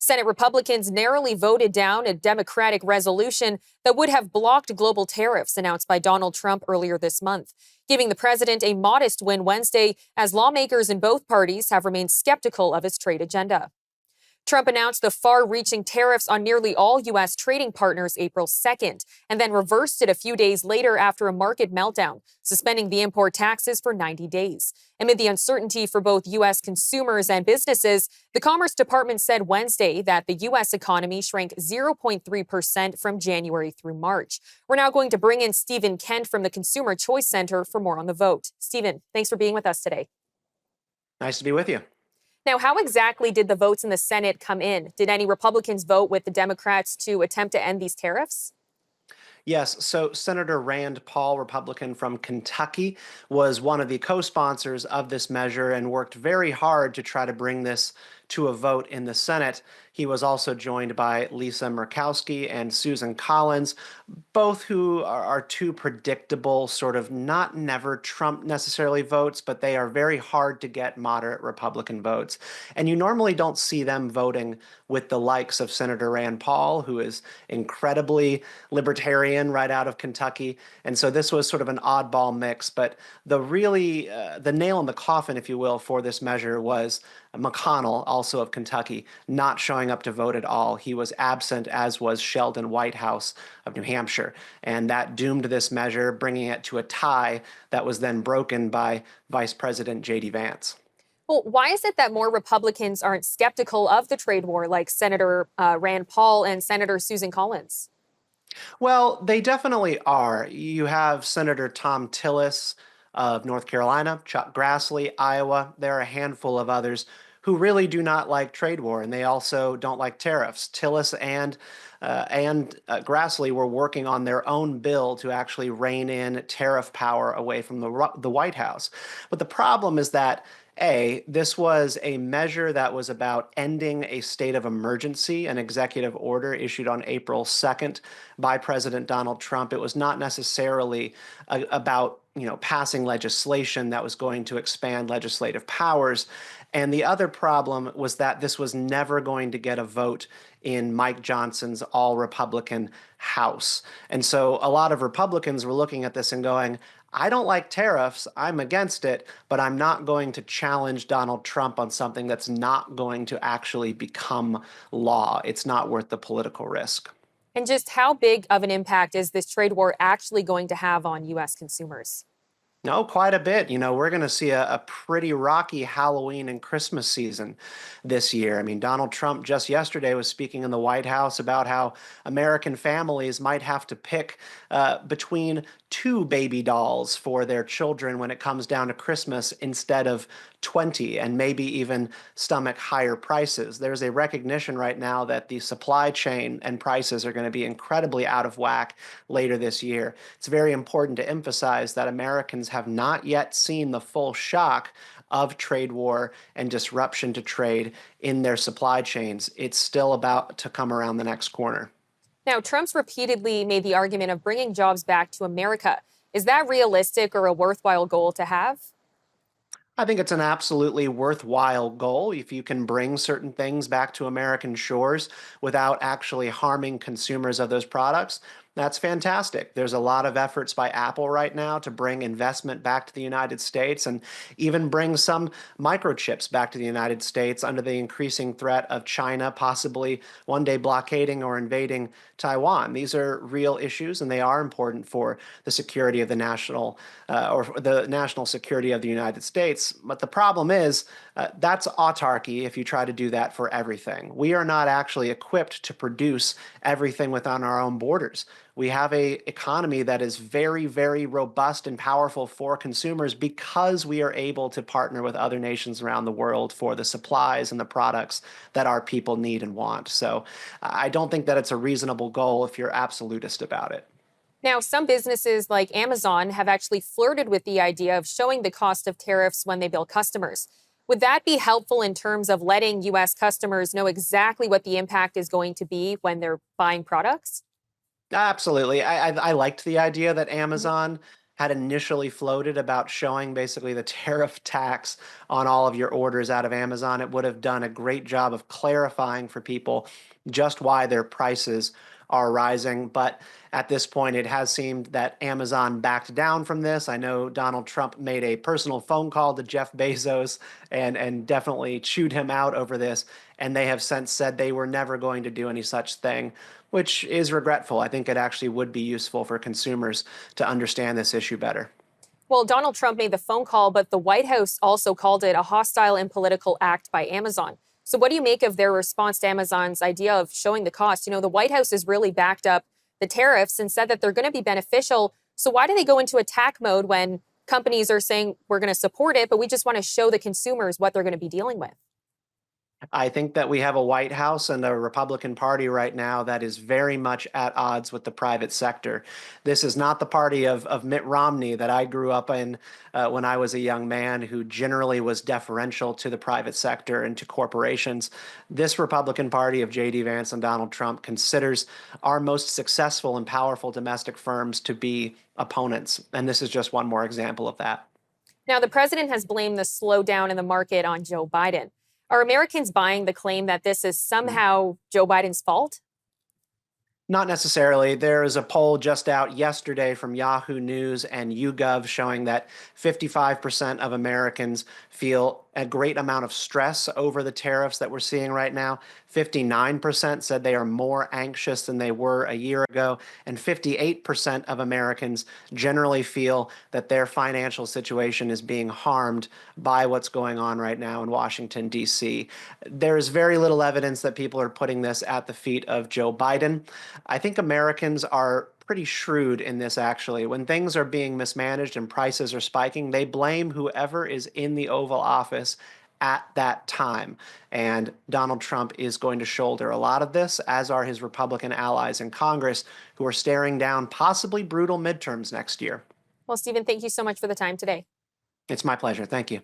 Senate Republicans narrowly voted down a Democratic resolution that would have blocked global tariffs announced by Donald Trump earlier this month, giving the president a modest win Wednesday as lawmakers in both parties have remained skeptical of his trade agenda. Trump announced the far-reaching tariffs on nearly all U.S. trading partners April 2nd, and then reversed it a few days later after a market meltdown, suspending the import taxes for 90 days. Amid the uncertainty for both U.S. consumers and businesses, the Commerce Department said Wednesday that the U.S. economy shrank 0.3% from January through March. We're now going to bring in Stephen Kent from the Consumer Choice Center for more on the vote. Stephen, thanks for being with us today. Nice to be with you. Now, how exactly did the votes in the Senate come in? Did any Republicans vote with the Democrats to attempt to end these tariffs? Yes, so Senator Rand Paul, Republican from Kentucky, was one of the co-sponsors of this measure and worked very hard to try to bring this to a vote in the Senate. He was also joined by Lisa Murkowski and Susan Collins, both who are two predictable, sort of not never Trump necessarily votes, but they are very hard to get moderate Republican votes. And you normally don't see them voting with the likes of Senator Rand Paul, who is incredibly libertarian right out of Kentucky. And so this was sort of an oddball mix. But the nail in the coffin, if you will, for this measure was McConnell, also of Kentucky, not showing up to vote at all. He was absent, as was Sheldon Whitehouse of New Hampshire. And that doomed this measure, bringing it to a tie that was then broken by Vice President J.D. Vance. Well, why is it that more Republicans aren't skeptical of the trade war, like Senator Rand Paul and Senator Susan Collins? Well, they definitely are. You have Senator Tom Tillis of North Carolina, Chuck Grassley, Iowa. There are a handful of others who really do not like trade war, and they also don't like tariffs. Tillis and Grassley were working on their own bill to actually rein in tariff power away from the White House. But the problem is that this was a measure that was about ending a state of emergency, an executive order issued on April 2nd by President Donald Trump. It was not necessarily about, passing legislation that was going to expand legislative powers. And the other problem was that this was never going to get a vote in Mike Johnson's all-Republican House. And so a lot of Republicans were looking at this and going, I don't like tariffs, I'm against it, but I'm not going to challenge Donald Trump on something that's not going to actually become law. It's not worth the political risk. And just how big of an impact is this trade war actually going to have on U.S. consumers? No, quite a bit. We're going to see a pretty rocky Halloween and Christmas season this year. I mean, Donald Trump just yesterday was speaking in the White House about how American families might have to pick between two baby dolls for their children when it comes down to Christmas instead of 20, and maybe even stomach higher prices. There's a recognition right now that the supply chain and prices are going to be incredibly out of whack later this year. It's very important to emphasize that Americans have not yet seen the full shock of trade war and disruption to trade in their supply chains. It's still about to come around the next corner. Now, Trump's repeatedly made the argument of bringing jobs back to America. Is that realistic or a worthwhile goal to have? I think it's an absolutely worthwhile goal if you can bring certain things back to American shores without actually harming consumers of those products. That's fantastic. There's a lot of efforts by Apple right now to bring investment back to the United States and even bring some microchips back to the United States under the increasing threat of China possibly one day blockading or invading Taiwan. These are real issues and they are important for the security of the national security of the United States. But the problem is that's autarky if you try to do that for everything. We are not actually equipped to produce everything within our own borders. We have an economy that is very, very robust and powerful for consumers because we are able to partner with other nations around the world for the supplies and the products that our people need and want. So I don't think that it's a reasonable goal if you're absolutist about it. Now, some businesses like Amazon have actually flirted with the idea of showing the cost of tariffs when they bill customers. Would that be helpful in terms of letting U.S. customers know exactly what the impact is going to be when they're buying products? Absolutely. I liked the idea that Amazon had initially floated about showing basically the tariff tax on all of your orders out of Amazon, it would have done a great job of clarifying for people just why their prices are rising. But at this point, it has seemed that Amazon backed down from this. I know Donald Trump made a personal phone call to Jeff Bezos and definitely chewed him out over this. And they have since said they were never going to do any such thing, which is regretful. I think it actually would be useful for consumers to understand this issue better. Well, Donald Trump made the phone call, but the White House also called it a hostile and political act by Amazon. So, what do you make of their response to Amazon's idea of showing the cost? The White House has really backed up the tariffs and said that they're going to be beneficial. So, why do they go into attack mode when companies are saying we're going to support it, but we just want to show the consumers what they're going to be dealing with? I think that we have a White House and a Republican Party right now that is very much at odds with the private sector. This is not the party of Mitt Romney that I grew up in when I was a young man, who generally was deferential to the private sector and to corporations. This Republican Party of J.D. Vance and Donald Trump considers our most successful and powerful domestic firms to be opponents. And this is just one more example of that. Now, the president has blamed the slowdown in the market on Joe Biden. Are Americans buying the claim that this is somehow Joe Biden's fault? Not necessarily. There is a poll just out yesterday from Yahoo News and YouGov showing that 55% of Americans feel a great amount of stress over the tariffs that we're seeing right now. 59% said they are more anxious than they were a year ago. And 58% of Americans generally feel that their financial situation is being harmed by what's going on right now in Washington, D.C. There is very little evidence that people are putting this at the feet of Joe Biden. I think Americans are pretty shrewd in this, actually. When things are being mismanaged and prices are spiking, they blame whoever is in the Oval Office at that time. And Donald Trump is going to shoulder a lot of this, as are his Republican allies in Congress, who are staring down possibly brutal midterms next year. Well, Stephen, thank you so much for the time today. It's my pleasure. Thank you.